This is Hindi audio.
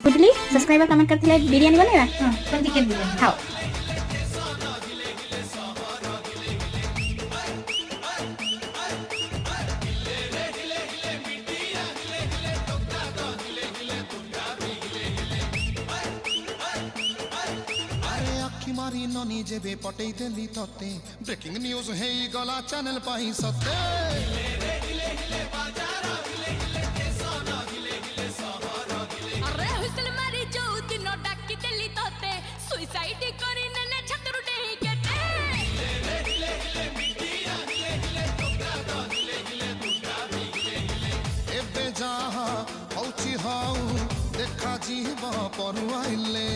बुझली सब्सक्राइबर कमेंट करथिले बिरयानी बनेगा हां कोन चिकेन बिरयानी खाओ मारी ननी जेबे पटई देली तते ब्रेकिंग न्यूज है गला चैनल पाई सते अरे हुसल मारी जो दिन डाकी देली तते सुसाइड करी नने छतरु डेही केते एबे जहा हौची हाउ देखा जीवा परुआइले